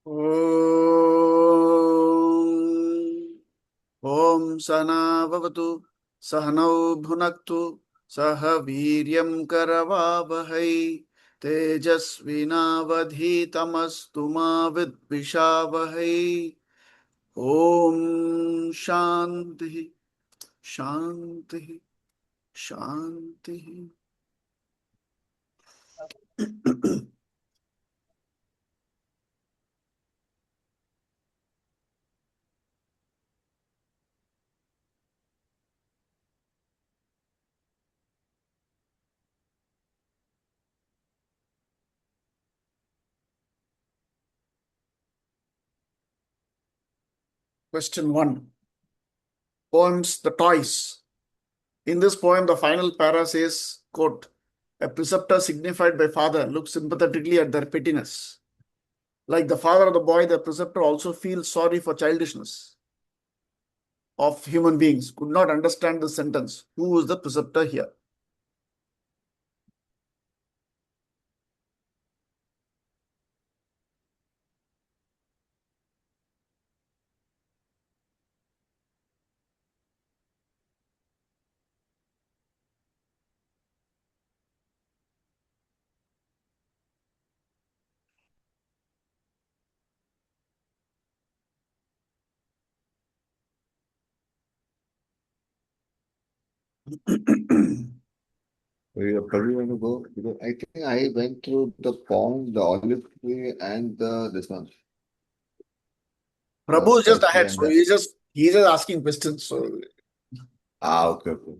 ॐ सहना भवतु सहनौ भुनक्तु सह वीर्यं करवावहै तेजस्विनावधीतमस्तु मा विद्विषावहै। ॐ शान्तिः शान्तिः शान्तिः। Question 1. Poems The Toys. In this poem, the final para says, quote, "A preceptor signified by father looks sympathetically at their pettiness. Like the father of the boy, the preceptor also feels sorry for childishness of human beings." Could not understand the sentence. Who is the preceptor here? Probably want to go because I think I went through the pond, the olive tree, and this one. Prabhu is just Firstly, ahead, and so he's just asking questions. So okay, okay.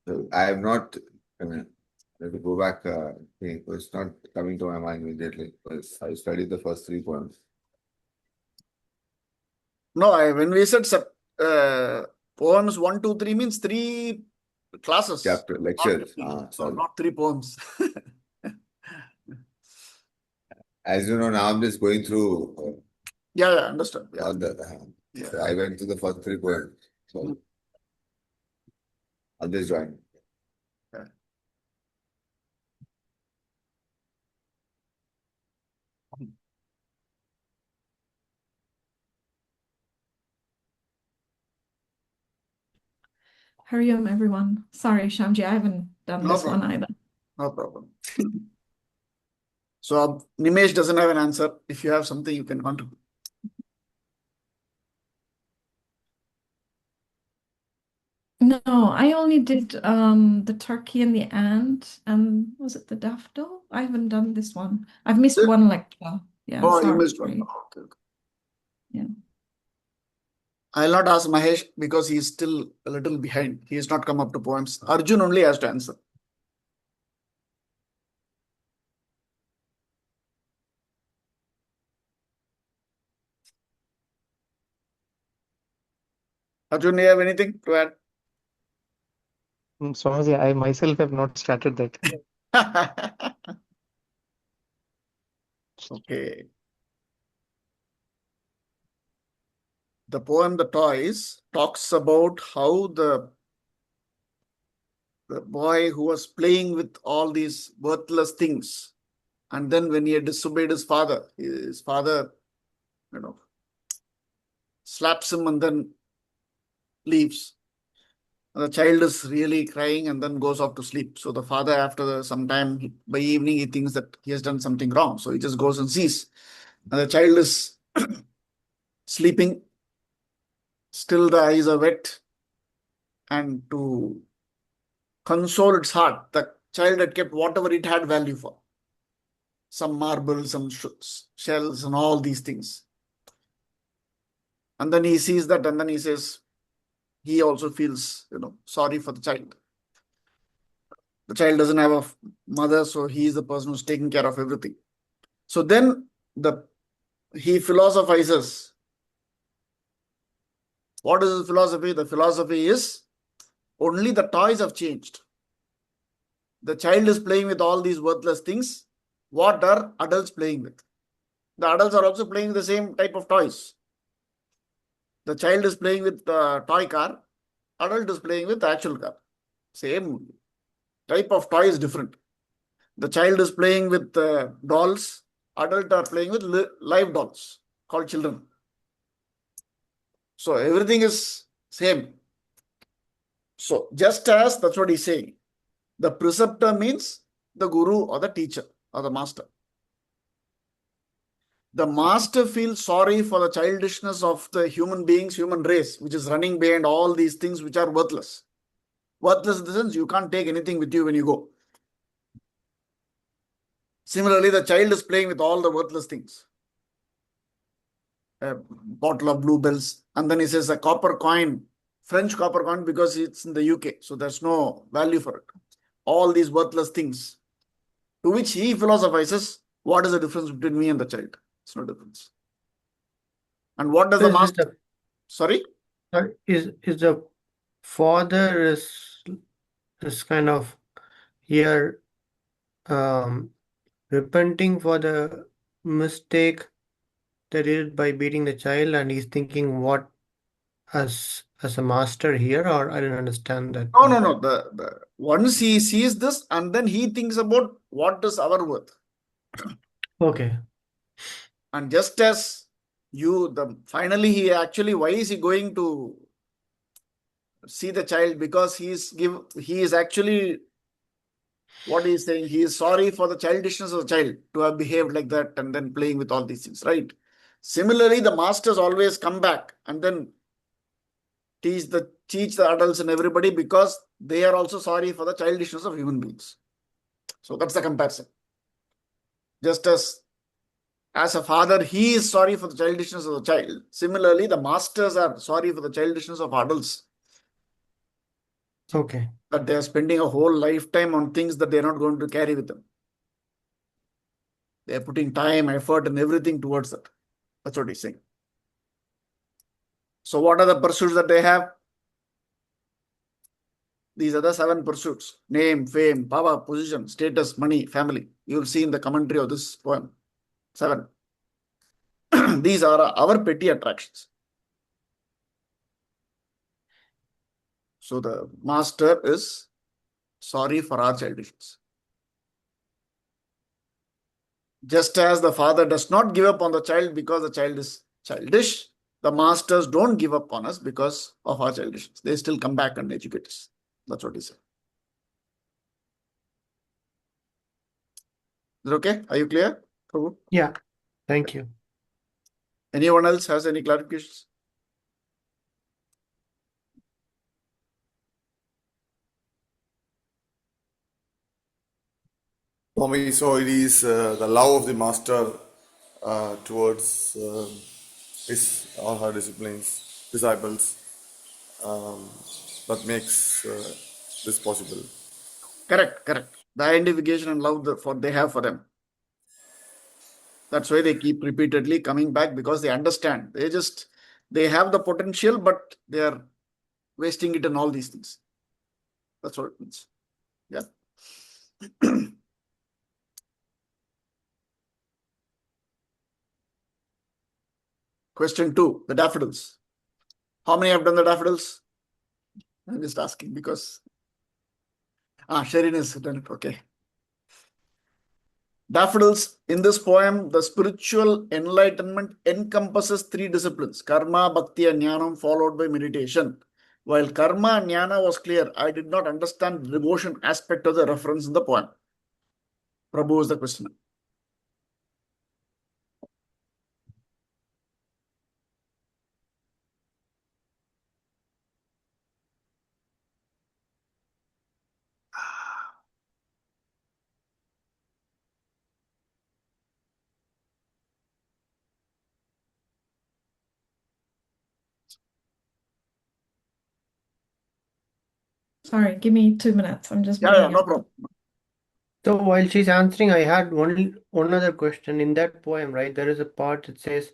So I have not. I mean, I have to go back. It's not coming to my mind immediately. Because I studied the first three poems. no, when we said poems 1, 2, 3 means 3 classes, Chapter not lectures. 3. So Sorry. not 3 poems. As you know, now I'm just going through Yeah, understood. Yeah. all the. Yeah. So I went through the first three poems. So I'll just join. Yeah. Hariom, everyone. Sorry, Shamji, I haven't done No this one problem. either. No problem. So Nimesh doesn't have an answer. If you have something, you can contribute. No, I only did the turkey and the ant, and was it the daffodil? I haven't done this one. I've missed one lecture. Yeah, Oh, you sorry. missed one. Okay, okay. Yeah. I'll not ask Mahesh because he's still a little behind. He has not come up to poems. Arjun only has to answer. Arjun, you have anything to add? Swamiji, I myself have not started that. Okay. The poem The Toys talks about how the boy who was playing with all these worthless things, and then when he had disobeyed his father you know, slaps him and then leaves. The child is really crying and then goes off to sleep. So the father, after some time, by evening, he thinks that he has done something wrong. So he just goes and sees. And the child is sleeping. Still, the eyes are wet. And to console its heart, the child had kept whatever it had value for. Some marble, some shells, and all these things. And then he sees that, and then he says, he also feels, sorry for the child. The child doesn't have a mother, so he is the person who's taking care of everything. So then he philosophizes. What is his philosophy? The philosophy is only the toys have changed. The child is playing with all these worthless things. What are adults playing with? The adults are also playing the same type of toys. The child is playing with the toy car. Adult is playing with the actual car. Same type of toy is different. The child is playing with dolls. Adult are playing with live dolls. called children. So everything is same. So just as, that's what he's saying. The preceptor means the guru or the teacher or the master. The master feels sorry for the childishness of the human beings, human race, which is running behind all these things which are worthless. Worthless in the sense you can't take anything with you when you go. Similarly, the child is playing with all the worthless things. A bottle of bluebells, and then he says a copper coin, French copper coin, because it's in the UK, so there's no value for it. All these worthless things, to which he philosophizes, what is the difference between me and the child? It's no difference. And what does So the is this master? Sorry? is the father is kind of here repenting for the mistake that he did by beating the child, and he's thinking what as a master here, or I didn't understand that No, no, part. no. The once he sees this, and then he thinks about what is our worth. Okay. And just as finally he actually, why is he going to see the child? Because he is actually, what he is saying, he is sorry for the childishness of the child to have behaved like that and then playing with all these things, right? Similarly, the masters always come back and then teach the adults and everybody, because they are also sorry for the childishness of human beings. So that's the comparison. Just as a father, he is sorry for the childishness of the child. Similarly, the masters are sorry for the childishness of adults, Okay. that they are spending a whole lifetime on things that they are not going to carry with them. They are putting time, effort, and everything towards that. That's what he's saying. So what are the pursuits that they have? These are the 7 pursuits: name, fame, power, position, status, money, family. You will see in the commentary of this poem. 7. These are our petty attractions. So the master is sorry for our childishness. Just as the father does not give up on the child because the child is childish, the masters don't give up on us because of our childishness. They still come back and educate us. That's what he said. Is it okay? Are you clear, Prabhu? Yeah. Thank you. Anyone else has any clarifications? Swami, so it is the love of the master towards his or her disciples, that makes this possible. Correct, correct. The identification and love they have for them. That's why they keep repeatedly coming back, because they understand. They have the potential, but they are wasting it on all these things. That's what it means. Yeah. Question 2, the daffodils. How many have done the daffodils? I'm just asking because Sherin has done it. Okay. Daffodils. In this poem, the spiritual enlightenment encompasses 3 disciplines: karma, bhakti, and jnanam, followed by meditation. While karma and jnana was clear, I did not understand the devotion aspect of the reference in the poem. Prabhu is the questioner. Sorry, give me 2 minutes. I'm just Yeah, bringing no it. problem. So while she's answering, I had one other question. In that poem, right, there is a part that says,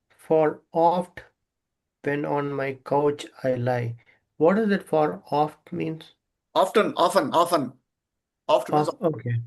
"For oft when on my couch I lie." What does it for oft means? Often. Often means Okay.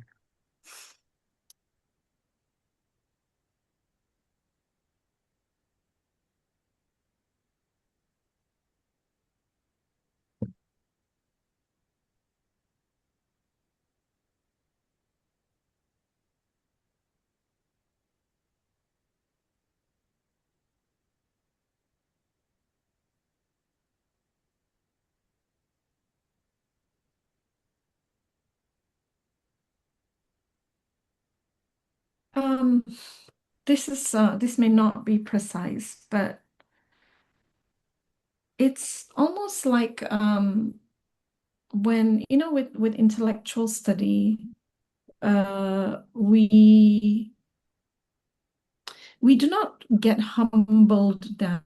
This may not be precise, but it's almost like when with intellectual study, we do not get humbled down.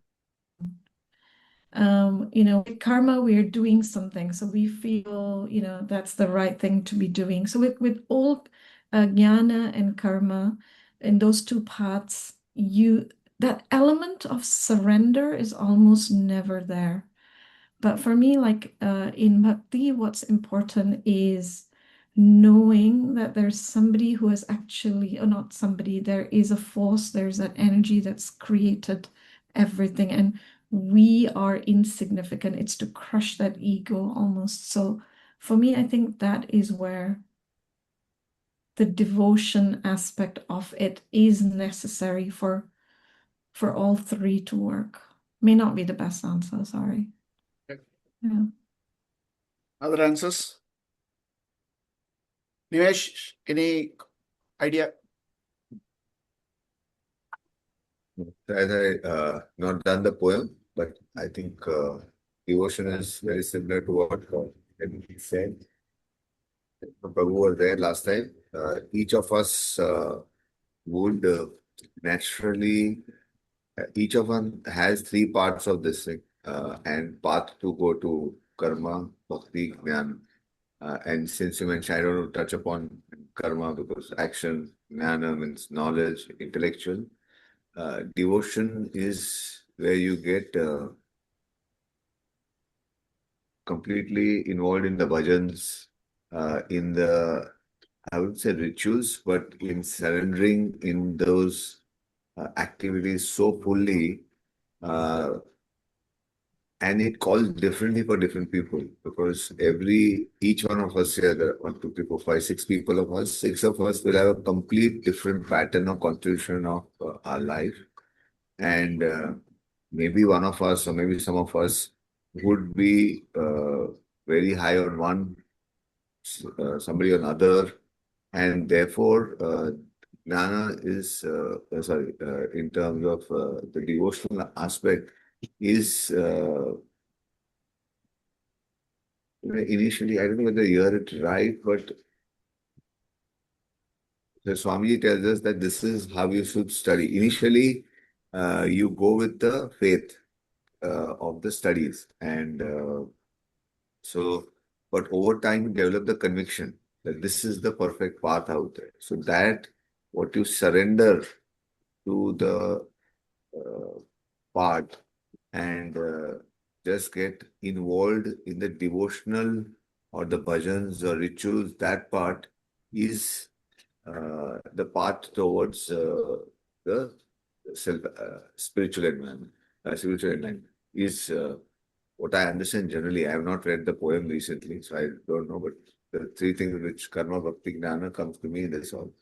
With karma, we're doing something, so we feel, that's the right thing to be doing. So with all jnana and karma, in those two paths, that element of surrender is almost never there. But for me, like in bhakti, what's important is knowing that there's somebody who has actually, or not somebody, there is a force, there's that energy that's created everything, and we are insignificant. It's to crush that ego almost. So for me, I think that is where the devotion aspect of it is necessary for all three to work. May not be the best answer, sorry. Yeah. Other answers? Nimesh, any idea? As I not done the poem, but I think devotion is very similar to what he said. Prabhu was there last time. Each of us would naturally, each of us has three parts of this thing, and path to go to karma, bhakti, jnana. And since you mentioned, I don't want to touch upon karma because action, jnana means knowledge, intellectual. Devotion is where you get completely involved in the bhajans, in the, I would say rituals, but in surrendering in those activities so fully, and it calls differently for different people because each one of us here, there are 1, 2, 3, 4, 5, 6 people of us, 6 of us will have a complete different pattern of contribution of our life. And maybe one of us, or maybe some of us, would be very high on one, somebody on other, and therefore, jnana is, in terms of the devotional aspect, is initially, I don't know whether you heard it right, but the Swamiji tells us that this is how you should study. Initially, you go with the faith of the studies, and but over time, you develop the conviction that this is the perfect path out there. So that what you surrender to the part and just get involved in the devotional or the bhajans or rituals, that part is the path towards the self spiritual environment. Spiritual enlightenment is what I understand generally. I have not read the poem recently, so I don't know, but the three things which karma, bhakti, jnana comes to me, that's all.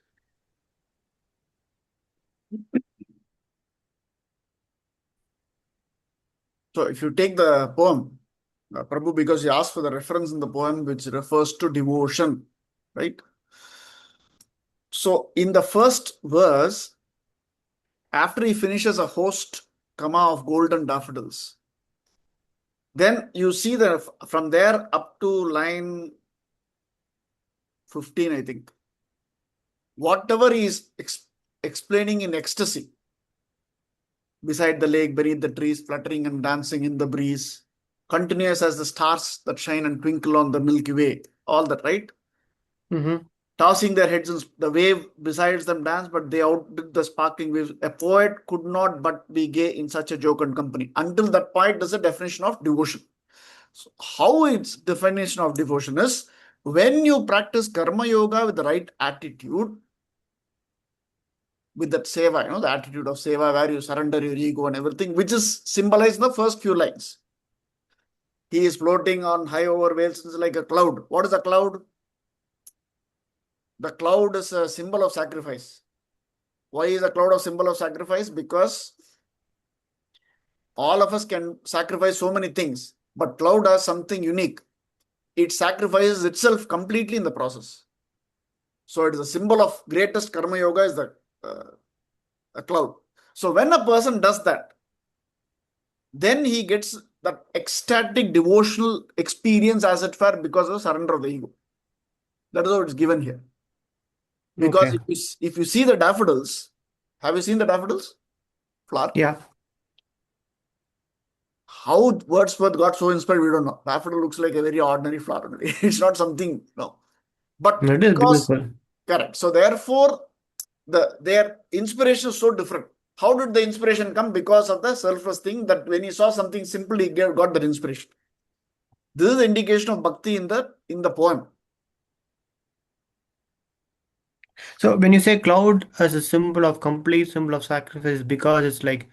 So if you take the poem, Prabhu, because he asked for the reference in the poem which refers to devotion, right? So in the first verse, after he finishes a host, comma of golden daffodils, then you see that from there up to line 15, I think, whatever he is explaining in ecstasy, beside the lake, beneath the trees, fluttering and dancing in the breeze, continuous as the stars that shine and twinkle on the Milky Way, all that, right? Mm-hmm. Tossing their heads and the wave besides them dance, but they outdid the sparkling waves. A poet could not but be gay in such a jocund company. Until that point, there's a definition of devotion. So how its definition of devotion is, when you practice karma yoga with the right attitude, with that seva, the attitude of seva, where you surrender your ego and everything, which is symbolized in the first few lines. He is floating on high over waves like a cloud. What is a cloud? The cloud is a symbol of sacrifice. Why is a cloud a symbol of sacrifice? Because all of us can sacrifice so many things, but cloud has something unique. It sacrifices itself completely in the process. So it is a symbol of greatest karma yoga is the a cloud. So when a person does that, then he gets that ecstatic devotional experience as it were because of surrender of the ego. That is how it's given here. Because Okay. if you see the daffodils, have you seen the daffodils? Flower? Yeah. How Wordsworth got so inspired, we don't know. Daffodil looks like a very ordinary flower. It's not something, no. But It is because, beautiful. correct. So therefore, their inspiration is so different. How did the inspiration come? Because of the selfless thing that when he saw something simple, he got that inspiration. This is the indication of bhakti in the poem. So when you say cloud as a symbol of complete symbol of sacrifice, because it's like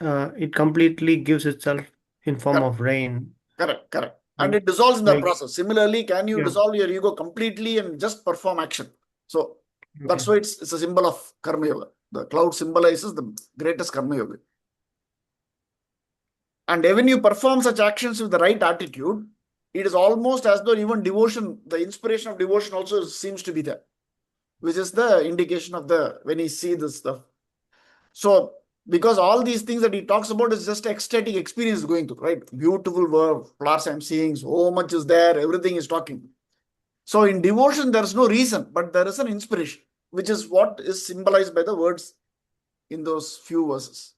it completely gives itself in form Correct, of rain. correct, correct. And Like, it dissolves in the like process. Similarly, can you yeah. dissolve your ego completely and just perform action? So Okay. that's why it's a symbol of karma yoga. The cloud symbolizes the greatest karma yoga. And when you perform such actions with the right attitude, it is almost as though even devotion, the inspiration of devotion also seems to be there, which is the indication of when you see this stuff. So, because all these things that he talks about is just ecstatic experience going through, right? Beautiful flowers I'm seeing, so much is there, everything is talking. So, in devotion, there's no reason, but there is an inspiration, which is what is symbolized by the words in those few verses.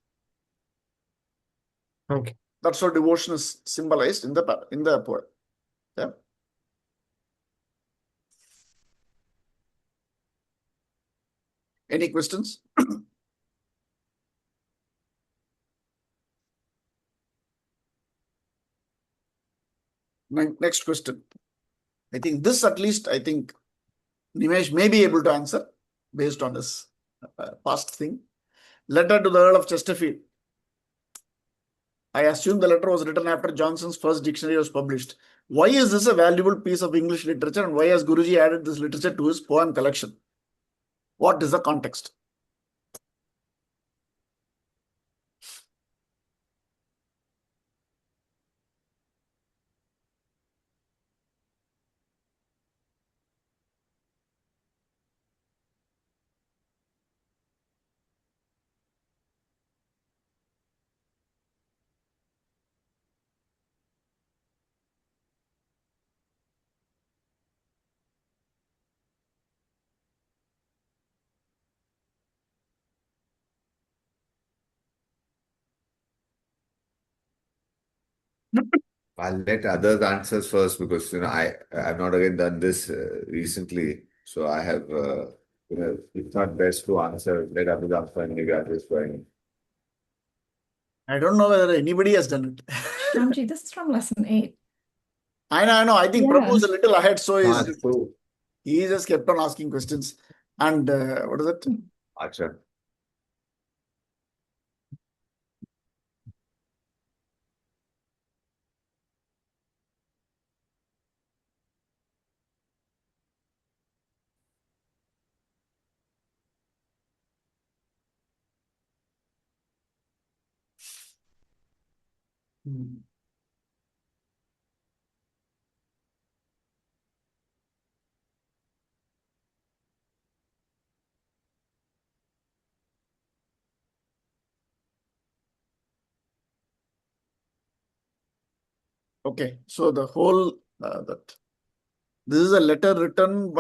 Okay. That's how devotion is symbolized in the poem. Yeah. Any questions? Next question. I think this, at least, I think Nimesh may be able to answer based on his past thing. Letter to the Earl of Chesterfield. I assume the letter was written after Johnson's first dictionary was published. Why is this a valuable piece of English literature, and why has Guruji added this literature to his poem collection? What is the context? I'll let others answer first because I've not again done this recently, so I have it's not best to answer. Let others answer and maybe others going. I don't know whether anybody has done it. Shamji, this is from lesson 8. I know. I think Prabhu Yeah. is a little ahead, so True. he just kept on asking questions. And what is it? Acha. Okay, so the whole this is a letter written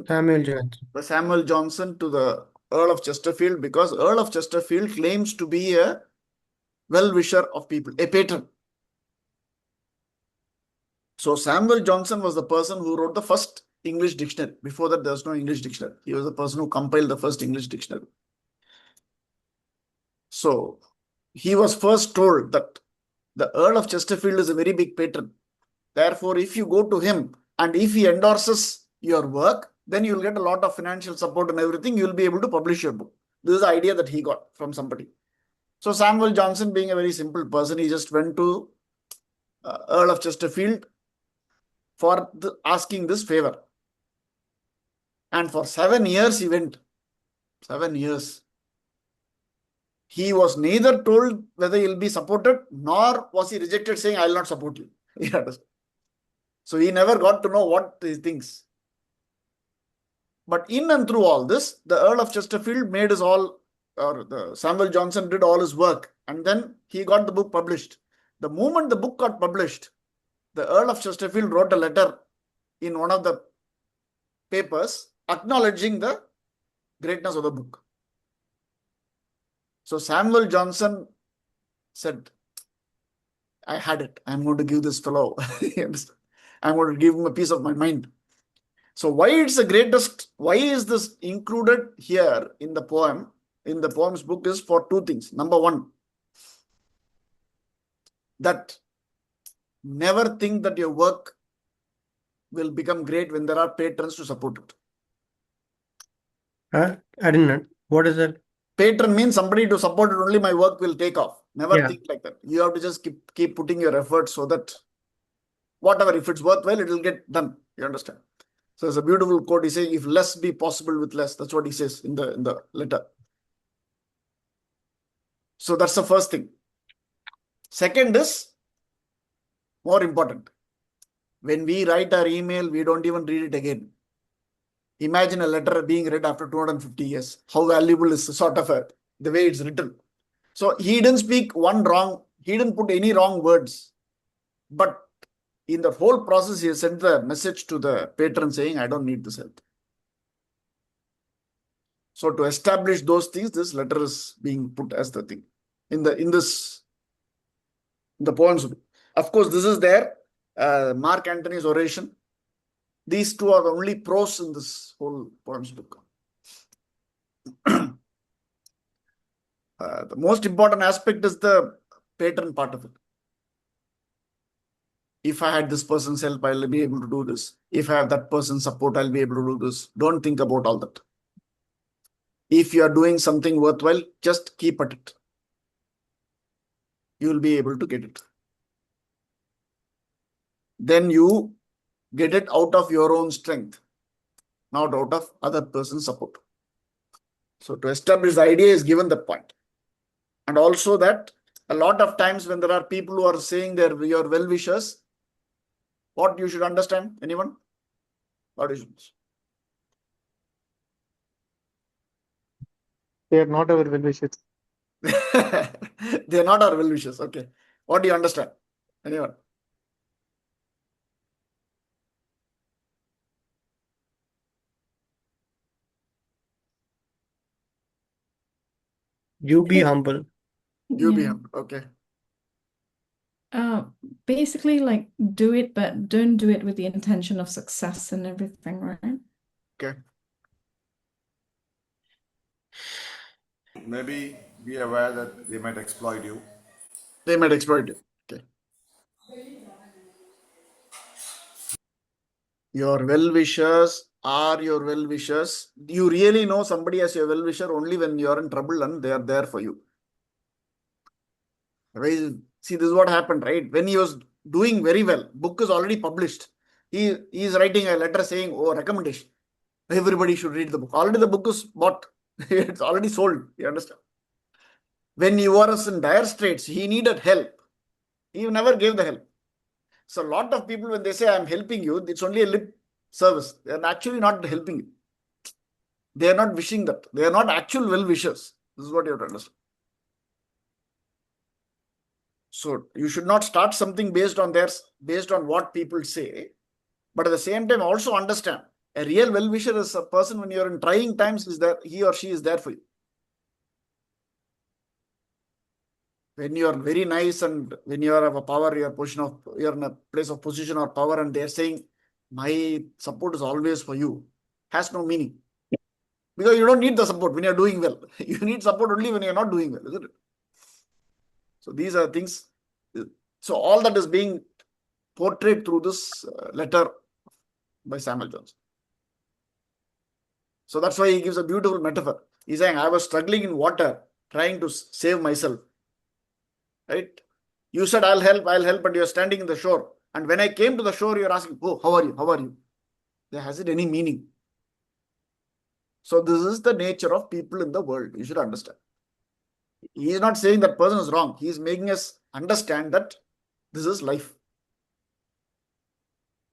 Samuel Johnson. by Samuel Johnson to the Earl of Chesterfield, because Earl of Chesterfield claims to be a well-wisher of people, a patron. So Samuel Johnson was the person who wrote the first English dictionary. Before that, there was no English dictionary. He was the person who compiled the first English dictionary. So he was first told that the Earl of Chesterfield is a very big patron. Therefore, if you go to him and if he endorses your work, then you'll get a lot of financial support and everything. You'll be able to publish your book. This is the idea that he got from somebody. So Samuel Johnson, being a very simple person, he just went to Earl of Chesterfield for asking this favor. And for 7 years he went. 7 years. He was neither told whether he'll be supported, nor was he rejected saying, I'll not support you. So he never got to know what he thinks. But in and through all this, the Earl of Chesterfield made his all, or the Samuel Johnson did all his work, and then he got the book published. The moment the book got published, the Earl of Chesterfield wrote a letter in one of the papers acknowledging the greatness of the book. So Samuel Johnson said, I had it. I'm going to give this fellow. I'm going to give him a piece of my mind. So why it's the greatest, why is this included here in the poem, in the poem's book, is for two things. Number one, that never think that your work will become great when there are patrons to support it. I didn't. What is that? Patron means somebody to support it, only my work will take off. Never Yeah. think like that. You have to just keep putting your efforts so that whatever, if it's worthwhile, it will get done. You understand? So it's a beautiful quote. He says, if less be possible with less. That's what he says in the letter. So that's the first thing. Second is more important. When we write our email, we don't even read it again. Imagine a letter being read after 250 years. How valuable is sort of the way it's written. So he didn't speak one wrong. He didn't put any wrong words. But in the whole process, he sent the message to the patron saying, I don't need this help. So to establish those things, this letter is being put as the thing in the poems. Of course, this is there. Mark Antony's oration. These two are the only prose in this whole poems book. The most important aspect is the patron part of it. If I had this person's help, I'll be able to do this. If I have that person's support, I'll be able to do this. Don't think about all that. If you are doing something worthwhile, just keep at it. You will be able to get it. Then you get it out of your own strength, not out of other person's support. So to establish the idea is given that point. And also that a lot of times when there are people who are saying they're your well-wishers, what you should understand? Anyone? What is it? They are not our well-wishers. They are not our well-wishers. Okay. What do you understand? Anyone? You be humble. You be Yeah. humble. Okay. Basically, like, do it, but don't do it with the intention of success and everything, right? Okay. Maybe be aware that they might exploit you. They might exploit you. Okay. Your well-wishers are your well-wishers. You really know somebody as your well-wisher only when you are in trouble and they are there for you. See, this is what happened, right? When he was doing very well, book is already published. He is writing a letter saying, oh, recommendation. Everybody should read the book. Already the book is bought. It's already sold. You understand? When he was in dire straits, he needed help. He never gave the help. So a lot of people, when they say, I'm helping you, it's only a lip service. They're actually not helping you. They are not wishing that. They are not actual well-wishers. This is what you have to understand. So you should not start something based on what people say. But at the same time, also understand a real well-wisher is a person when you're in trying times, is that he or she is there for you. When you are very nice and when you are of a power, you're in a place of position or power, and they're saying, my support is always for you, has no meaning. Because you don't need the support when you're doing well. You need support only when you're not doing well, isn't it? So these are things. So all that is being portrayed through this letter by Samuel Johnson. So that's why he gives a beautiful metaphor. He's saying, I was struggling in water, trying to save myself. Right? You said, I'll help, but you're standing in the shore. And when I came to the shore, you're asking, oh, how are you? How are you? Has it any meaning? So this is the nature of people in the world. You should understand. He is not saying that person is wrong. He is making us understand that this is life.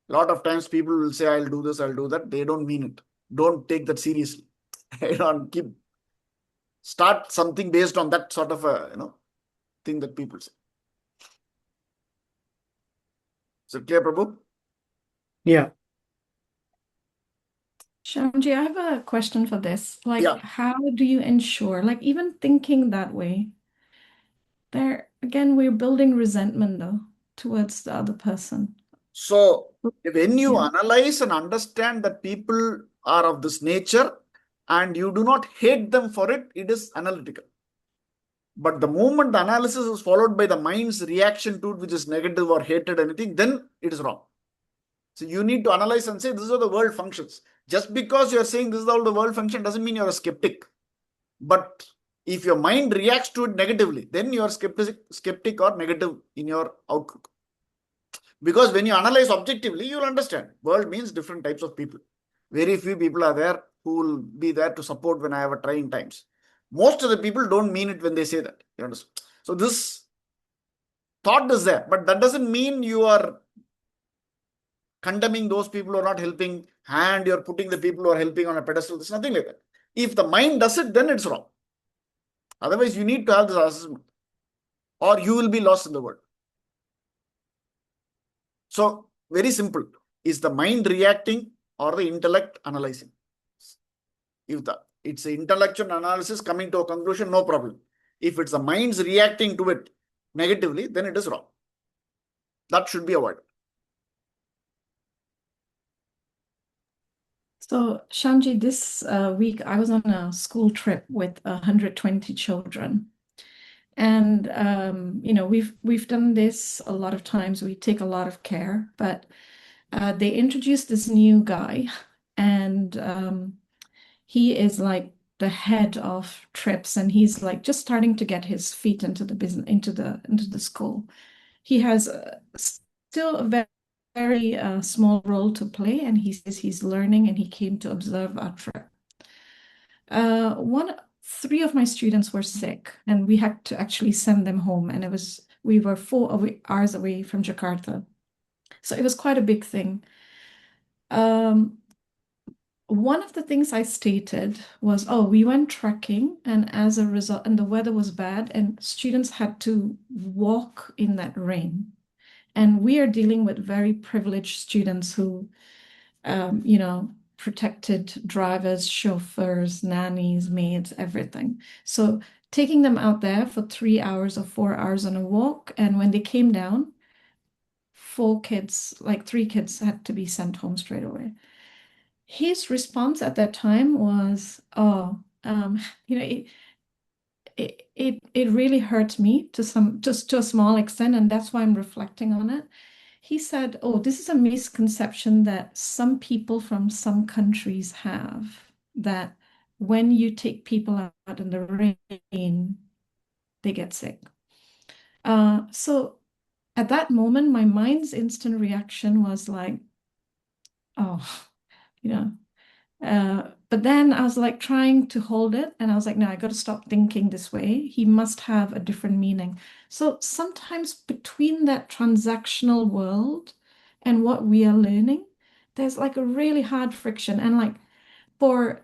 A lot of times people will say, I'll do this, I'll do that. They don't mean it. Don't take that seriously. Start something based on that sort of a thing that people say. Is it clear, Prabhu? Yeah. Shamji, I have a question for this. Like, Yeah. how do you ensure, like, even thinking that way, there again, we're building resentment though towards the other person. So when you Yeah. analyze and understand that people are of this nature and you do not hate them for it, it is analytical. But the moment the analysis is followed by the mind's reaction to it, which is negative or hated, anything, then it is wrong. So you need to analyze and say, this is how the world functions. Just because you're saying this is how the world functions doesn't mean you're a skeptic. But if your mind reacts to it negatively, then you're skeptic or negative in your outlook. Because when you analyze objectively, you'll understand. World means different types of people. Very few people are there who will be there to support when I have a trying times. Most of the people don't mean it when they say that. You understand? So this thought is there, but that doesn't mean you are condemning those people who are not helping and you're putting the people who are helping on a pedestal. There's nothing like that. If the mind does it, then it's wrong. Otherwise, you need to have this assessment or you will be lost in the world. So, very simple. Is the mind reacting or the intellect analyzing? If it's the intellectual analysis coming to a conclusion, no problem. If it's the mind's reacting to it negatively, then it is wrong. That should be avoided. So, Shamji, this week I was on a school trip with 120 children. And we've done this a lot of times. We take a lot of care, but they introduced this new guy, and he is like the head of trips, and he's like just starting to get his feet into the business, into the school. He has still a very small role to play, and he says he's learning, and he came to observe our trip. Three of my students were sick, and we had to actually send them home, and we were 4 hours away from Jakarta, so it was quite a big thing. One of the things I stated was, we went trekking, and as a result, and the weather was bad, and students had to walk in that rain. And we are dealing with very privileged students who, protected drivers, chauffeurs, nannies, maids, everything. So taking them out there for 3 hours or 4 hours on a walk, and when they came down, 3 kids had to be sent home straight away. His response at that time was, it really hurt me just to a small extent, and that's why I'm reflecting on it. He said, this is a misconception that some people from some countries have, that when you take people out in the rain, they get sick. So at that moment, my mind's instant reaction was like, but then I was like trying to hold it, and I was like, no, I got to stop thinking this way. He must have a different meaning. So sometimes between that transactional world and what we are learning, there's like a really hard friction. And like for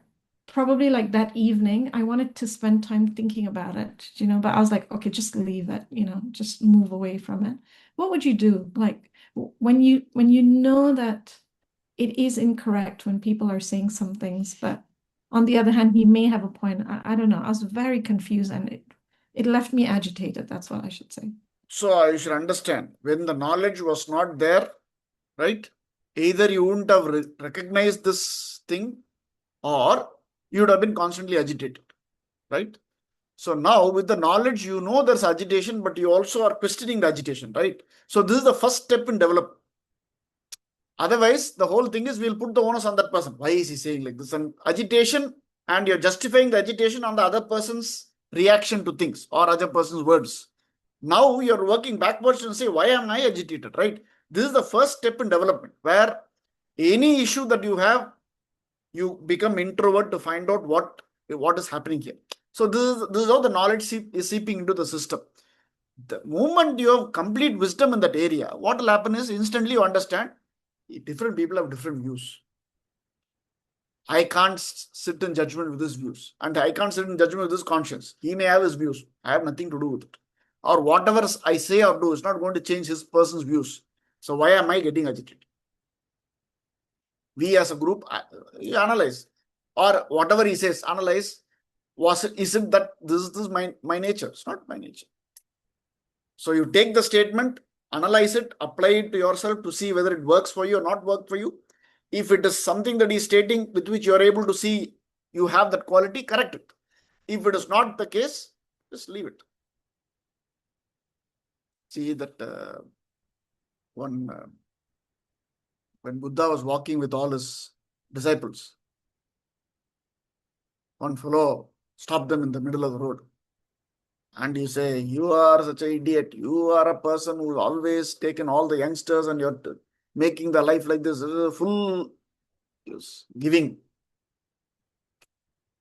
probably like that evening, I wanted to spend time thinking about it, but I was like, okay, just leave it, just move away from it. What would you do? Like when you know that it is incorrect when people are saying some things, but on the other hand, he may have a point. I don't know. I was very confused, and it left me agitated. That's what I should say. So you should understand, when the knowledge was not there, right? Either you wouldn't have recognized this thing, or you would have been constantly agitated, right? So now with the knowledge, there's agitation, but you also are questioning the agitation, right? So this is the first step in development. Otherwise, the whole thing is we'll put the onus on that person. Why is he saying like this? And agitation, and you're justifying the agitation on the other person's reaction to things or other person's words. Now you're working backwards and say, why am I agitated, right? This is the first step in development, where any issue that you have, you become introvert to find out what is happening here. So this is how the knowledge is seeping into the system. The moment you have complete wisdom in that area, what will happen is instantly you understand Different people have different views. I can't sit in judgment with his views, and I can't sit in judgment with his conscience. He may have his views. I have nothing to do with it. Or whatever I say or do is not going to change his person's views. So why am I getting agitated? We as a group, you analyze. Or whatever he says, analyze. Is it that this is my nature? It's not my nature. So you take the statement, analyze it, apply it to yourself to see whether it works for you or not work for you. If it is something that he's stating with which you are able to see you have that quality, correct it. If it is not the case, just leave it. See that when Buddha was walking with all his disciples, one fellow stopped them in the middle of the road. And you say, you are such an idiot. You are a person who's always taken all the youngsters and you're making the life like this. Full giving.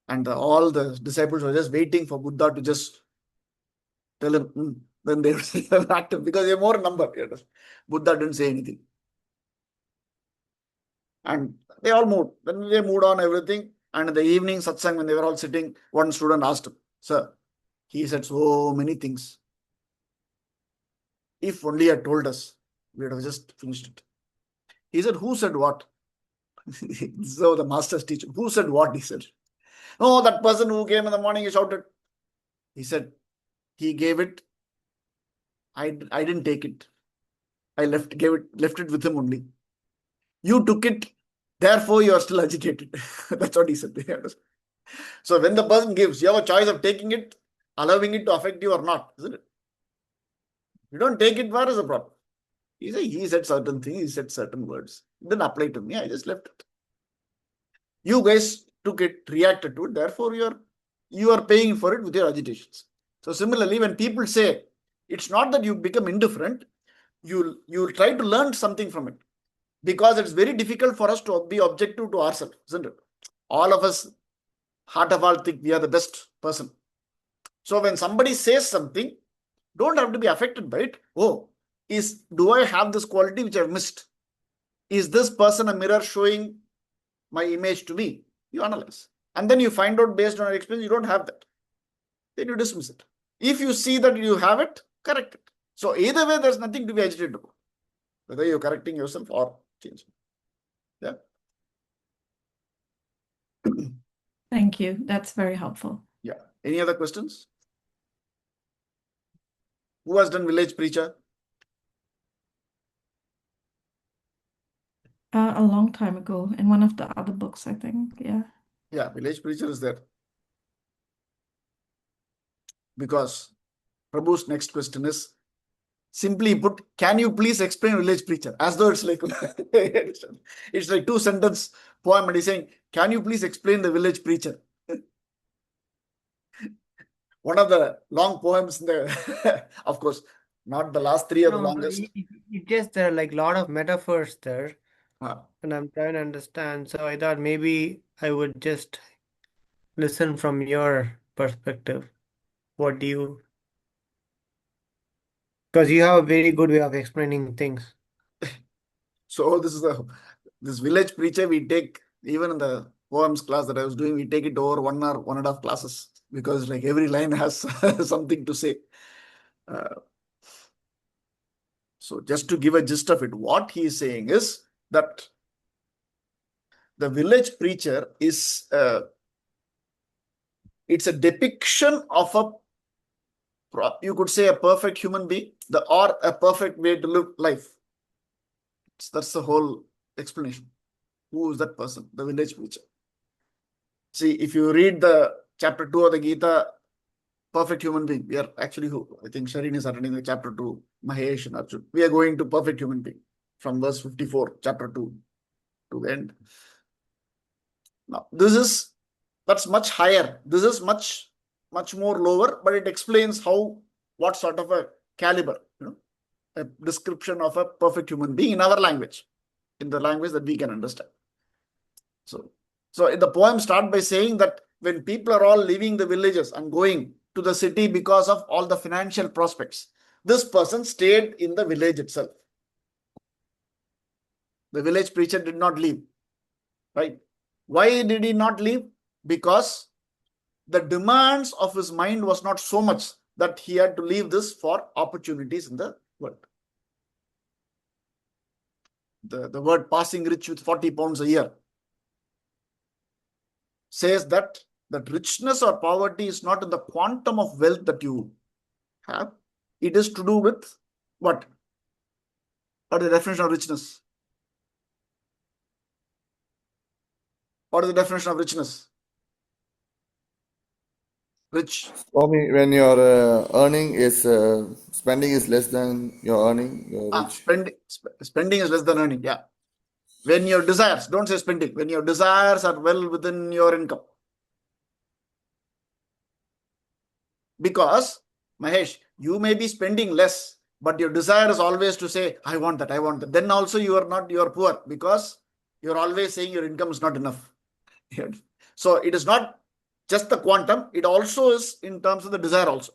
And all the disciples were just waiting for Buddha to just tell him. Then they would act him because they're more in number. Buddha didn't say anything. And they all moved. Then they moved on everything. And in the evening satsang, when they were all sitting, one student asked him, sir, he said so many things. If only he had told us, we would have just finished it. He said, who said what? So the master's teacher, who said what? He said, oh, that person who came in the morning, he shouted. He said, he gave it. I didn't take it. I left it with him only. You took it. Therefore, you are still agitated. That's what he said. So when the person gives, you have a choice of taking it, allowing it to affect you or not, isn't it? You don't take it, where is the problem? He said certain things, he said certain words. It didn't apply to me, I just left it. You guys took it, reacted to it, therefore you are paying for it with your agitations. So similarly, when people say, it's not that you become indifferent, you'll try to learn something from it. Because it's very difficult for us to be objective to ourselves, isn't it? All of us, heart of all, think we are the best person. So when somebody says something, don't have to be affected by it. Oh, do I have this quality which I've missed? Is this person a mirror showing my image to me? You analyze. And then you find out based on your experience, you don't have that. Then you dismiss it. If you see that you have it, correct it. So either way, there's nothing to be agitated about. Whether you're correcting yourself or changing. Yeah. Thank you. That's very helpful. Yeah. Any other questions? Who has done village preacher? A long time ago in one of the other books, I think. Yeah. Yeah, village preacher is there. Because Prabhu's next question is, simply put, can you please explain village preacher? As though it's like, it's like 2-sentence poem and he's saying, can you please explain the village preacher? One of the long poems in the, of course, not the last 3 are the longest. It just there are like a lot of metaphors there, Ah. and I'm trying to understand. So I thought maybe I would just listen from your perspective. What do you? Because you have a very good way of explaining things. So this village preacher we take, even in the poems class that I was doing, we take it over 1 or 1.5 classes because like every line has something to say. So just to give a gist of it, what he is saying is that the village preacher is it's a depiction of you could say a perfect human being, or a perfect way to live life. That's the whole explanation. Who is that person? The village preacher. See, if you read the chapter 2 of the Gita, perfect human being, we are actually who? I think Sharin is attending the chapter 2, Mahesh and Arjun. We are going to perfect human being from verse 54, chapter 2 to the end. Now, that's much higher. This is much more lower, but it explains what sort of a caliber, a description of a perfect human being in our language, in the language that we can understand. So the poem starts by saying that when people are all leaving the villages and going to the city because of all the financial prospects, this person stayed in the village itself. The village preacher did not leave. Right? Why did he not leave? Because the demands of his mind was not so much that he had to leave this for opportunities in the world. The word passing rich with 40 pounds a year says that richness or poverty is not in the quantum of wealth that you have. It is to do with what? What is the definition of richness? What is the definition of richness? Rich. Swami, when your earning is spending is less than your earning, you're rich. Spending is less than earning. Yeah. When your desires, don't say spending, when your desires are well within your income. Because, Mahesh, you may be spending less, but your desire is always to say, I want that, I want that. Then also you are poor because you're always saying your income is not enough. So it is not just the quantum, it also is in terms of the desire also.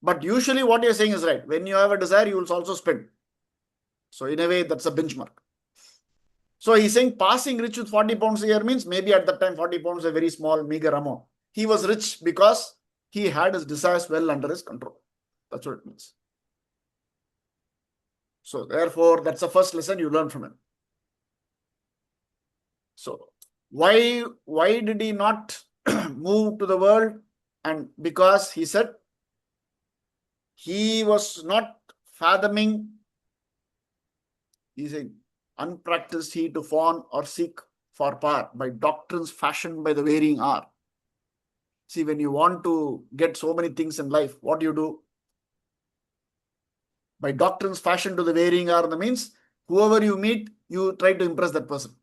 But usually what you're saying is right. When you have a desire, you will also spend. So in a way, that's a benchmark. So he's saying passing rich with 40 pounds a year means maybe at that time 40 pounds is a very small, meager amount. He was rich because he had his desires well under his control. That's what it means. So therefore, that's the first lesson you learn from him. So why did he not move to the world? And because he said he was not fathoming, he's saying, unpracticed he to fawn or seek for power by doctrines fashioned by the varying hour. See, when you want to get so many things in life, what do you do? By doctrines fashioned to the varying hour, that means whoever you meet, you try to impress that person.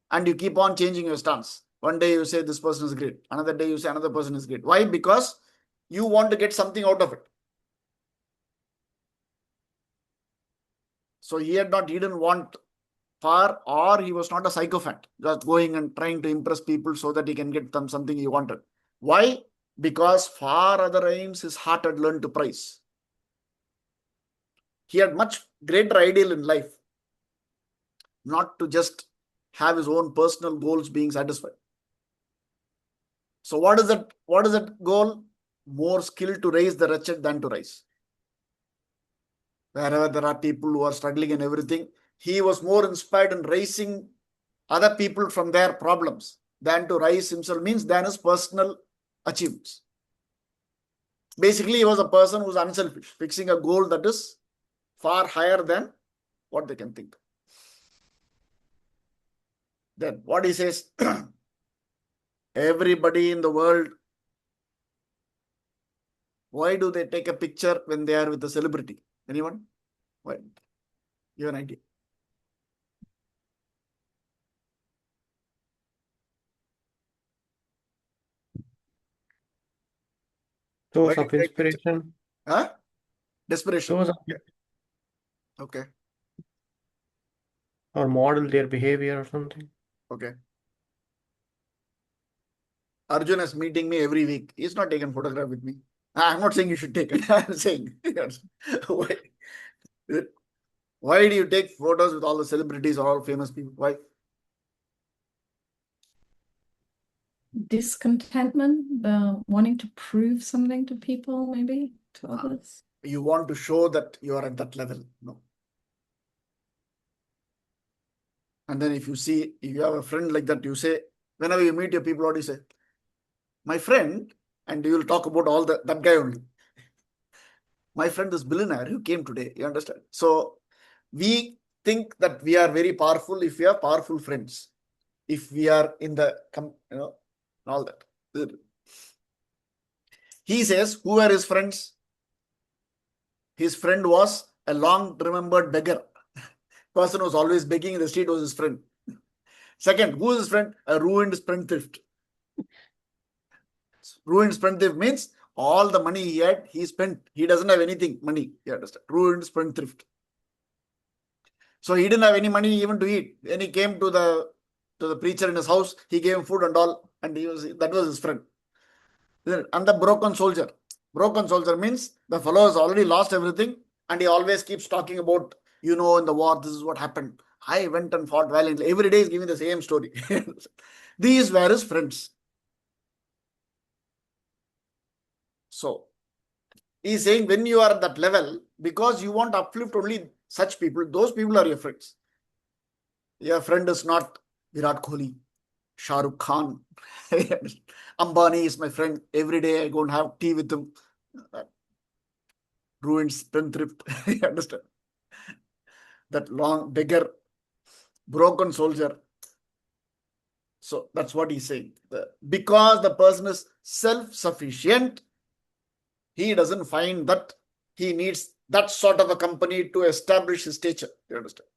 And you keep on changing your stance. One day you say this person is great. Another day you say another person is great. Why? Because you want to get something out of it. So he didn't want power, or he was not a sycophant, just going and trying to impress people so that he can get them something he wanted. Why? Because far other aims his heart had learned to prize. He had much greater ideal in life, not to just have his own personal goals being satisfied. So what is that goal? More skill to raise the wretched than to rise. Wherever there are people who are struggling and everything, he was more inspired in raising other people from their problems than to rise himself, means than his personal achievements. Basically, he was a person who was unselfish, fixing a goal that is far higher than what they can think. Then what he says, everybody in the world, why do they take a picture when they are with a celebrity? Anyone? Why? Give an idea. Source of inspiration. Huh? Desperation. Source of, Okay. or model their behavior or something. Okay. Arjun is meeting me every week. He's not taking photograph with me. I'm not saying you should take it. I'm saying, why do you take photos with all the celebrities or all famous people? Why? Discontentment, wanting to prove something to people, maybe to others. You want to show that you are at that level. No. And then if you have a friend like that, you say, whenever you meet your people, what do you say? My friend, and you will talk about all that guy only. My friend is billionaire who came today. You understand? So we think that we are very powerful if we have powerful friends. If we are in the, all that. He says, who are his friends? His friend was a long remembered beggar. Person who was always begging in the street was his friend. Second, who is his friend? A ruined spendthrift. Ruined spendthrift means all the money he had, he spent. He doesn't have anything, money. You understand? Ruined spendthrift. So he didn't have any money even to eat. When he came to the preacher in his house, he gave him food and all, and that was his friend. And the broken soldier. Broken soldier means the fellow has already lost everything, and he always keeps talking about, in the war, this is what happened. I went and fought valiantly. Every day he's giving the same story. These were his friends. So he's saying when you are at that level, because you want to uplift only such people, those people are your friends. Your friend is not Virat Kohli, Shah Rukh Khan. Ambani is my friend. Every day I go and have tea with him. Ruined spendthrift. You understand? That long beggar, broken soldier. So that's what he's saying. Because the person is self-sufficient, he doesn't find that he needs that sort of a company to establish his stature. You understand?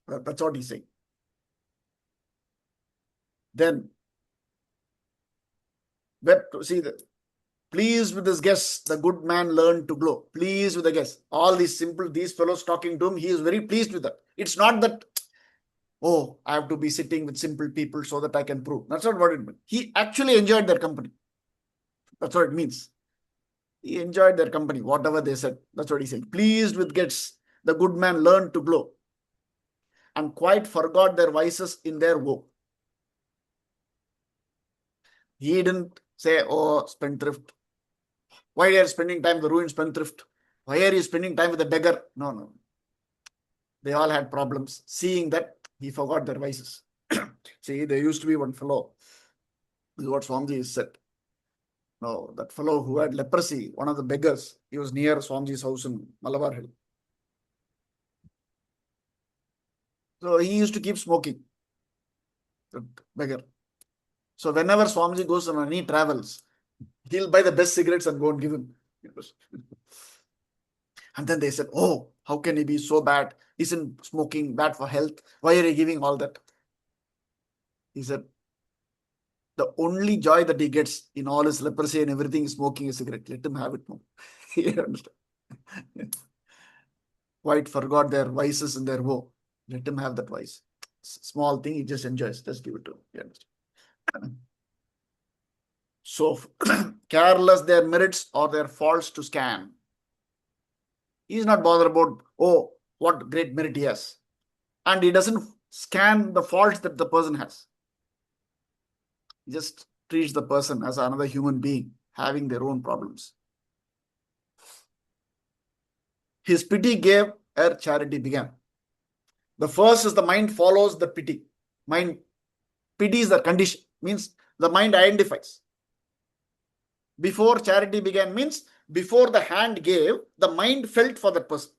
That's what he's saying. Then, see, pleased with his guests, the good man learned to glow. Pleased with the guests. All these fellows talking to him, he is very pleased with that. It's not that, oh, I have to be sitting with simple people so that I can prove. That's not what it means. He actually enjoyed their company. That's what it means. He enjoyed their company, whatever they said. That's what he's saying. Pleased with guests, the good man learned to glow and quite forgot their vices in their woe. He didn't say, oh, spendthrift. Why are you spending time with the ruined spendthrift? Why are you spending time with the beggar? No. They all had problems. Seeing that, he forgot their vices. See, there used to be one fellow. This is what Swamiji said. No, that fellow who had leprosy, one of the beggars, he was near Swamiji's house in Malabar Hill. So he used to keep smoking, the beggar. So whenever Swamiji goes on any travels, he'll buy the best cigarettes and go and give him. And then they said, oh, how can he be so bad? Isn't smoking bad for health? Why are you giving all that? He said, the only joy that he gets in all his leprosy and everything is smoking a cigarette. Let him have it now. You understand? Quite forgot their vices and their woe. Let him have that vice. Small thing, he just enjoys. Just give it to him. You understand? So careless their merits or their faults to scan. He is not bothered about, oh, what great merit he has. And he doesn't scan the faults that the person has. He just treats the person as another human being having their own problems. His pity gave ere charity began. The first is the mind follows the pity. Pity is the condition, means the mind identifies. Before charity began means before the hand gave, the mind felt for that person.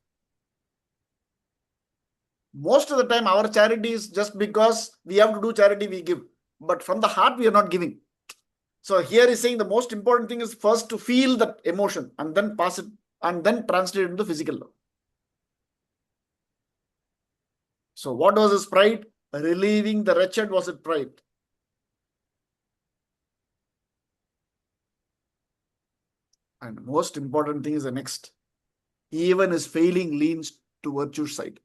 Most of the time, our charity is just because we have to do charity, we give. But from the heart, we are not giving. So here is saying the most important thing is first to feel that emotion and then pass it and then translate it into physical love. So what was his pride? Relieving the wretched was his pride. And most important thing is the next. Even his failing leans to virtue's side.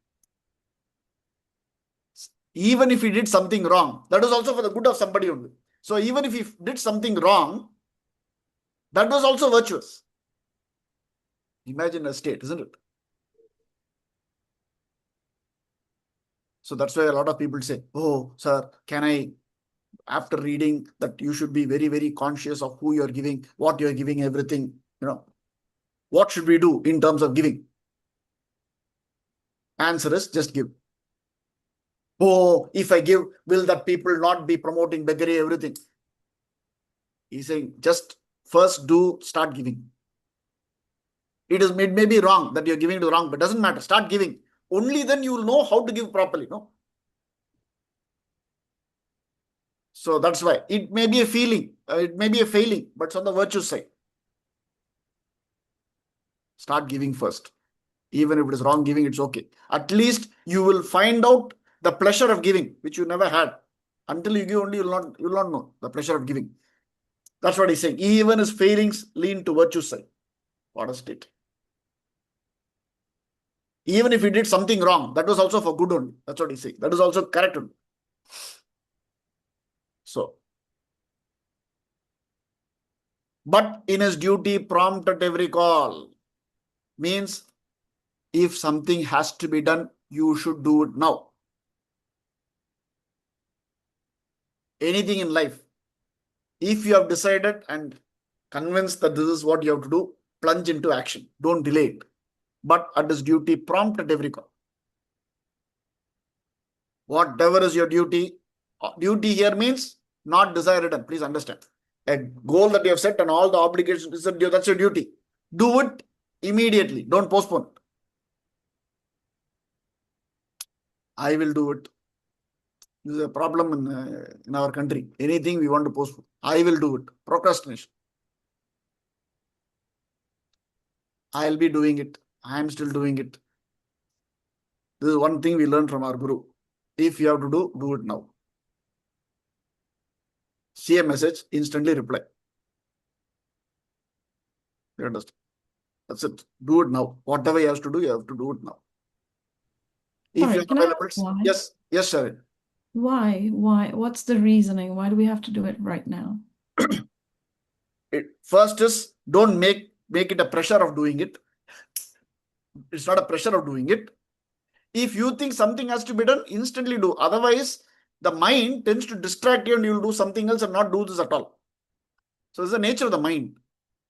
Even if he did something wrong, that was also for the good of somebody only. So even if he did something wrong, that was also virtuous. Imagine a state, isn't it? So that's why a lot of people say, oh, sir, can I, after reading that you should be very, very conscious of who you're giving, what you're giving, everything, what should we do in terms of giving? Answer is just give. Oh, if I give, will that people not be promoting beggary, everything? He's saying, just first start giving. It may be wrong that you're giving to wrong, but doesn't matter. Start giving. Only then you will know how to give properly. No? So that's why it may be a feeling, it may be a failing, but it's on the virtue side. Start giving first. Even if it is wrong giving, it's okay. At least you will find out the pleasure of giving, which you never had. Until you give only, you will not know the pleasure of giving. That's what he's saying. Even his failings lean to virtue side. What a state. Even if he did something wrong, that was also for good only. That's what he's saying. That is also correct only. So, but in his duty, prompt at every call. Means, if something has to be done, you should do it now. Anything in life, if you have decided and convinced that this is what you have to do, plunge into action. Don't delay it. But at his duty, prompt at every call. Whatever is your duty, duty here means not desire written. Please understand. A goal that you have set and all the obligations, that's your duty. Do it immediately. Don't postpone it. I will do it. This is a problem in our country. Anything we want to postpone. I will do it. Procrastination. I'll be doing it. I am still doing it. This is one thing we learned from our guru. If you have to do it now. See a message, instantly reply. You understand? That's it. Do it now. Whatever you have to do it now. If Sorry, you're can I available, ask why? yes, Sharon. Why? What's the reasoning? Why do we have to do it right now? First is don't make it a pressure of doing it. It's not a pressure of doing it. If you think something has to be done, instantly do. Otherwise, the mind tends to distract you and you'll do something else and not do this at all. So it's the nature of the mind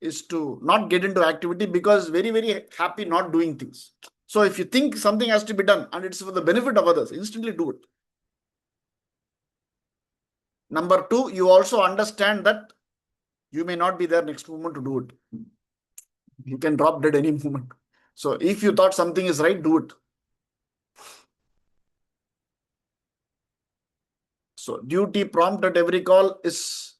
is to not get into activity because very, very happy not doing things. So if you think something has to be done and it's for the benefit of others, instantly do it. Number two, you also understand that you may not be there next moment to do it. You can drop dead any moment. So if you thought something is right, do it. So duty prompt at every call is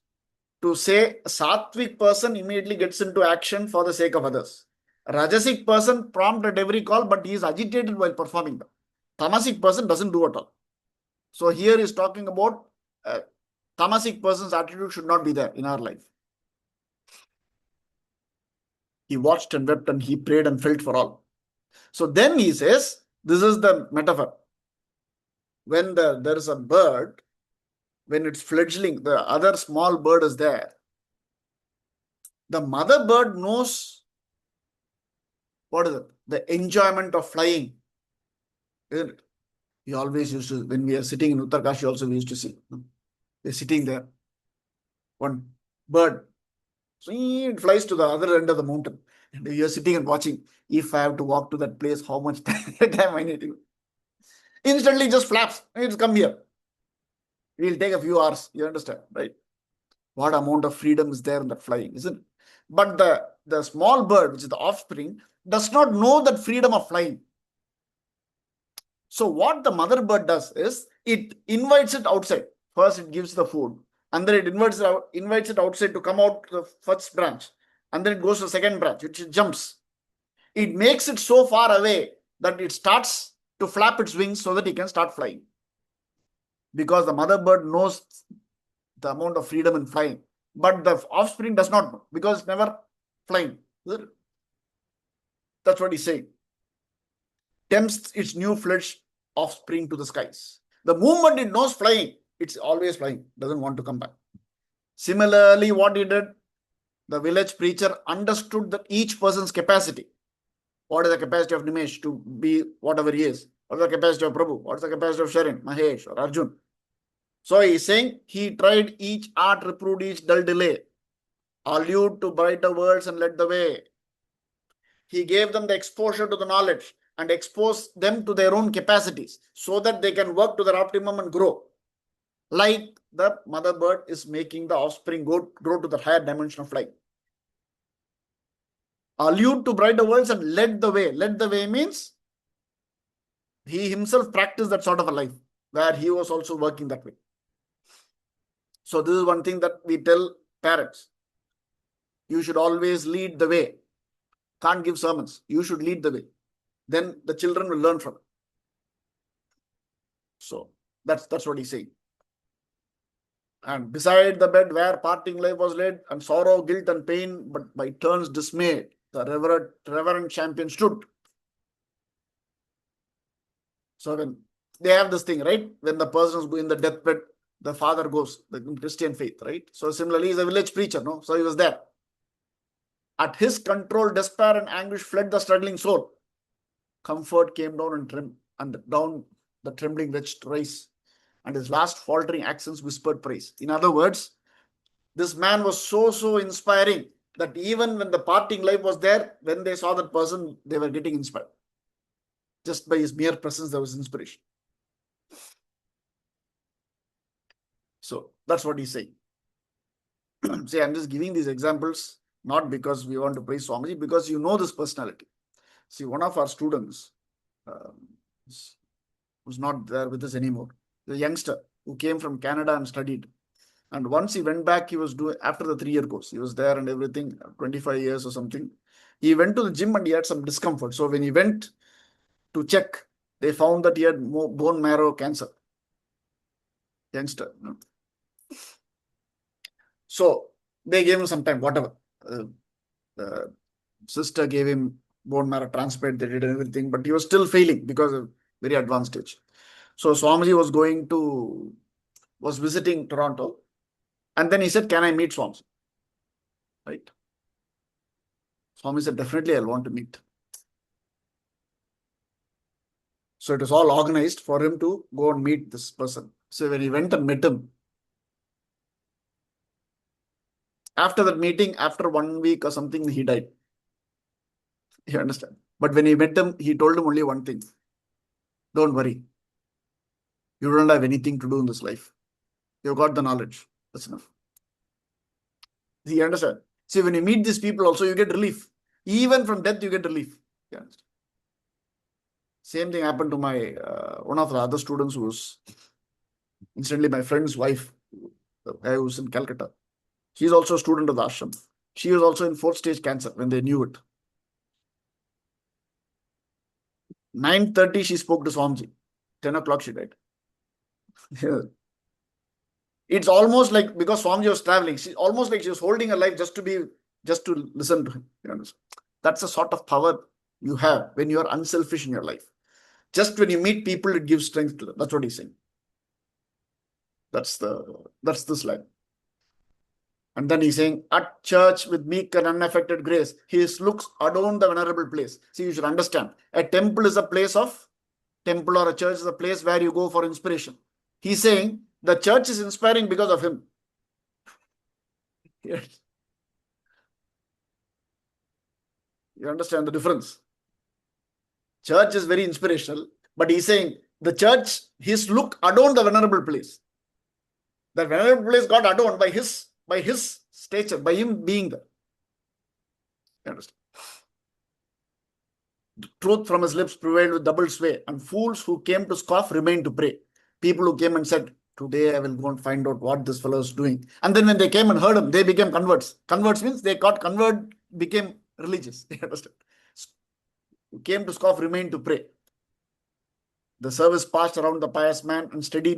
to say a sattvic person immediately gets into action for the sake of others. A rajasic person prompt at every call, but he is agitated while performing them. Tamasic person doesn't do at all. So here is talking about tamasic person's attitude should not be there in our life. He watched and wept and he prayed and felt for all. So then he says, this is the metaphor. When there is a bird, when it's fledgling, the other small bird is there. The mother bird knows what is it? The enjoyment of flying. Isn't it? We always used to, when we are sitting in Uttarkashi also we used to see. They're sitting there. One bird. So it flies to the other end of the mountain. And you're sitting and watching. If I have to walk to that place, how much time I need to. Instantly just flaps. It's come here. It will take a few hours. You understand, right? What amount of freedom is there in that flying, isn't it? But the small bird, which is the offspring, does not know that freedom of flying. So what the mother bird does is it invites it outside. First it gives the food and then it invites it outside to come out to the first branch. And then it goes to the second branch, which it jumps. It makes it so far away that it starts to flap its wings so that it can start flying. Because the mother bird knows the amount of freedom in flying. But the offspring does not know because it's never flying. That's what he's saying. Tempts its new-fledged offspring to the skies. The moment it knows flying, it's always flying. Doesn't want to come back. Similarly, what he did, the village preacher understood that each person's capacity. What is the capacity of Nimesh to be whatever he is? What is the capacity of Prabhu? What is the capacity of Sharon, Mahesh, or Arjun? So he is saying he tried each art, reproved each dull delay, allude to brighter worlds and led the way. He gave them the exposure to the knowledge and exposed them to their own capacities so that they can work to their optimum and grow. Like the mother bird is making the offspring grow to the higher dimension of life. Allude to brighter worlds and led the way. Led the way means he himself practiced that sort of a life where he was also working that way. So this is one thing that we tell parents. You should always lead the way. Can't give sermons. You should lead the way. Then the children will learn from it. So that's what he's saying. And beside the bed where parting life was laid, and sorrow, guilt, and pain, but by turns dismayed, the reverend champion stood. So when they have this thing, right? When the person is in the deathbed, the father goes, the Christian faith, right? So similarly, he's a village preacher, no? So he was there. At his control, despair and anguish fled the struggling soul. Comfort came down and down the trembling wretched rise, and his last faltering accents whispered praise. In other words, this man was so inspiring that even when the parting life was there, when they saw that person, they were getting inspired. Just by his mere presence, there was inspiration. So that's what he's saying. See, I'm just giving these examples, not because we want to praise Swamiji, because you know this personality. See, one of our students who's not there with us anymore, the youngster who came from Canada and studied. And once he went back, he was doing, after the 3-year course, he was there and everything, 25 years or something. He went to the gym and he had some discomfort. So when he went to check, they found that he had bone marrow cancer. Youngster. So they gave him some time, whatever. The sister gave him bone marrow transplant, they did everything, but he was still failing because of very advanced stage. So Swamiji was visiting Toronto, and then he said, "Can I meet Swamiji?" Right? Swami said, "Definitely, I'll want to meet." So it was all organized for him to go and meet this person. So when he went and met him, after that meeting, after 1 week or something, he died. You understand? But when he met him, he told him only one thing: don't worry. You don't have anything to do in this life. You've got the knowledge. That's enough. You understand? See, when you meet these people also, you get relief. Even from death, you get relief. You understand? Same thing happened to my one of the other students who was, incidentally, my friend's wife, the guy who's in Calcutta. She's also a student of the ashram. She was also in 4th stage cancer when they knew it. 9:30, she spoke to Swamiji. 10 o'clock, she died. It's almost like, because Swamiji was traveling, she almost like she was holding her life just to listen to him. You understand? That's the sort of power you have when you are unselfish in your life. Just when you meet people, it gives strength to them. That's what he's saying. That's this line. And then he's saying, at church with meek and unaffected grace, his looks adorn the venerable place. See, you should understand, a temple or a church is a place where you go for inspiration. He's saying the church is inspiring because of him. Yes. You understand the difference? Church is very inspirational, but he's saying the church, his look adorned the venerable place. The venerable place got adorned by his stature, by him being there. You understand? The truth from his lips prevailed with double sway, and fools who came to scoff remained to pray. People who came and said, "Today I will go and find out what this fellow is doing." And then when they came and heard him, they became converts. Converts means they got converted, became religious. You understand? Who came to scoff remained to pray. The service passed around the pious man, and steady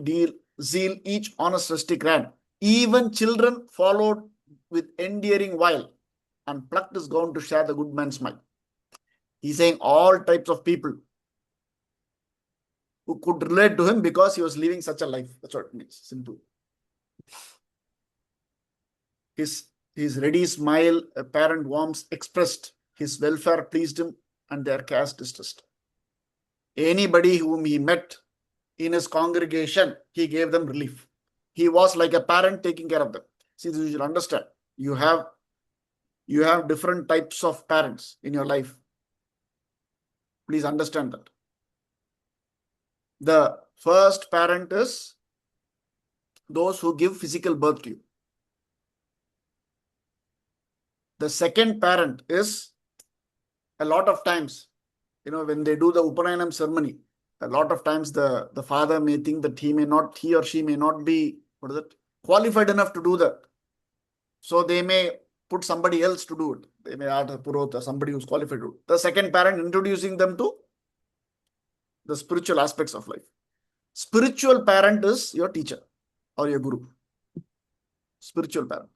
zeal each honest rustic ran. Even children followed with endearing while, and plucked his gown to share the good man's smile. He's saying all types of people who could relate to him because he was living such a life. That's what it means. Simple. His ready smile, apparent warmth expressed. His welfare pleased him, and their cares distressed. Anybody whom he met in his congregation, he gave them relief. He was like a parent taking care of them. See, you should understand. You have different types of parents in your life. Please understand that. The first parent is those who give physical birth to you. The second parent is, a lot of times, when they do the Upanayana ceremony, a lot of times the father may think that he or she may not be, qualified enough to do that. So they may put somebody else to do it. They may add a Purota, somebody who's qualified to do it. The second parent introducing them to the spiritual aspects of life. Spiritual parent is your teacher or your guru. Spiritual parent.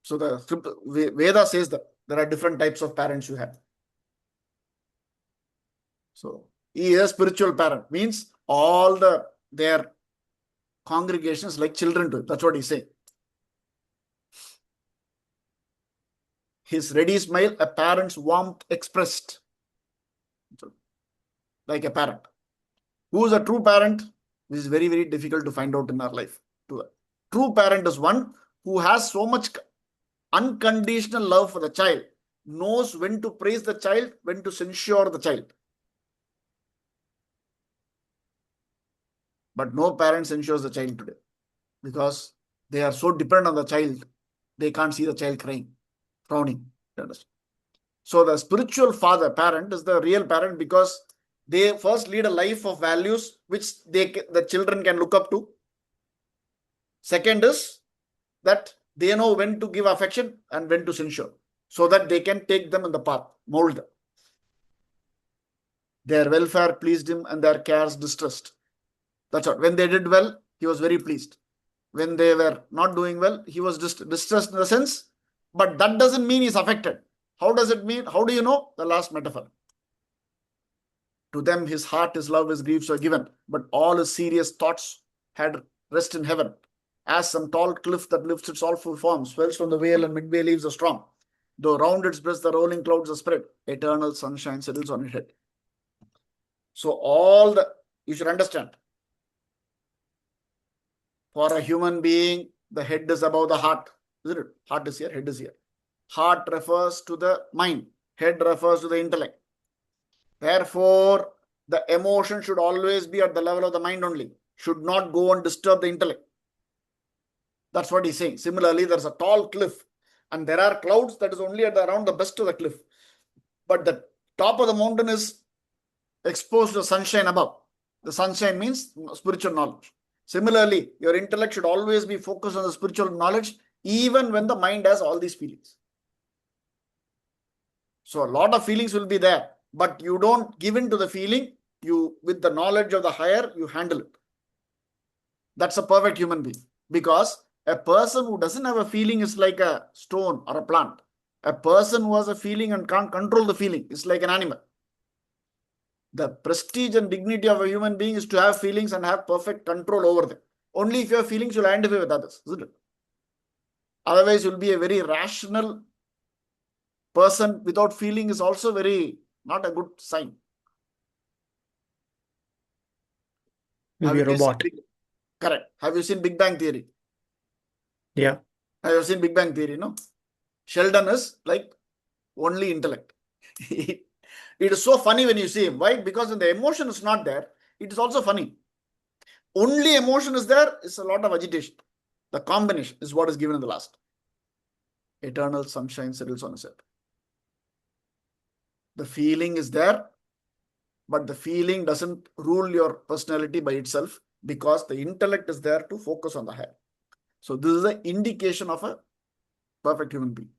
So the Veda says that there are different types of parents you have. So he is a spiritual parent, means all their congregations like children to him. That's what he's saying. His ready smile, a parent's warmth expressed. like a parent. Who is a true parent? This is very, very difficult to find out in our life. True parent is one who has so much unconditional love for the child, knows when to praise the child, when to censure the child. But no parent censures the child today because they are so dependent on the child, they can't see the child crying, frowning. So the spiritual father, parent, is the real parent because they first lead a life of values which the children can look up to. Second is that they know when to give affection and when to censure, so that they can take them in the path, mold them. Their welfare pleased him and their cares distressed. That's all. When they did well, he was very pleased. When they were not doing well, he was distressed in the sense, but that doesn't mean he's affected. How does it mean? How do you know? The last metaphor. To them, his heart, his love, his griefs were given, but all his serious thoughts had rest in heaven. As some tall cliff that lifts its awful form, swells from the vale and midway leaves a storm. Though round its breast the rolling clouds are spread, eternal sunshine settles on its head. So you should understand, for a human being, the head is above the heart, isn't it? Heart is here, head is here. Heart refers to the mind, head refers to the intellect. Therefore, the emotion should always be at the level of the mind only, should not go and disturb the intellect. That's what he's saying. Similarly, there's a tall cliff and there are clouds that is only around the best of the cliff. But the top of the mountain is exposed to the sunshine above. The sunshine means spiritual knowledge. Similarly, your intellect should always be focused on the spiritual knowledge, even when the mind has all these feelings. So a lot of feelings will be there, but you don't give in to the feeling. You, with the knowledge of the higher, you handle it. That's a perfect human being. Because a person who doesn't have a feeling is like a stone or a plant. A person who has a feeling and can't control the feeling is like an animal. The prestige and dignity of a human being is to have feelings and have perfect control over them. Only if you have feelings, you'll identify with others, isn't it? Otherwise, you'll be a very rational person without feeling is also not a good sign. Maybe a robot. Correct. Have you seen Big Bang Theory? Yeah. Have you seen Big Bang Theory? No. Sheldon is like only intellect. It is so funny when you see him. Why? Because when the emotion is not there, it is also funny. Only emotion is there, is a lot of agitation. The combination is what is given in the last. Eternal sunshine settles on his head. The feeling is there, but the feeling doesn't rule your personality by itself because the intellect is there to focus on the head. So this is an indication of a perfect human being.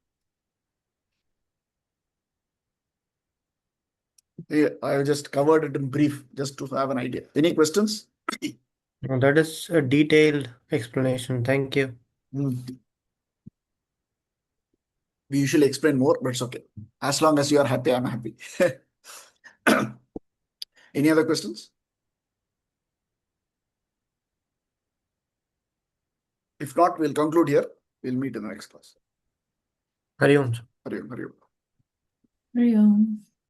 I have just covered it in brief, just to have an idea. Any questions? No, that is a detailed explanation. Thank you. We usually explain more, but it's okay. As long as you are happy, I'm happy. Any other questions? If not, we'll conclude here. We'll meet in the next class. Hari Om. Hari Om. Hari Om. Hari Om.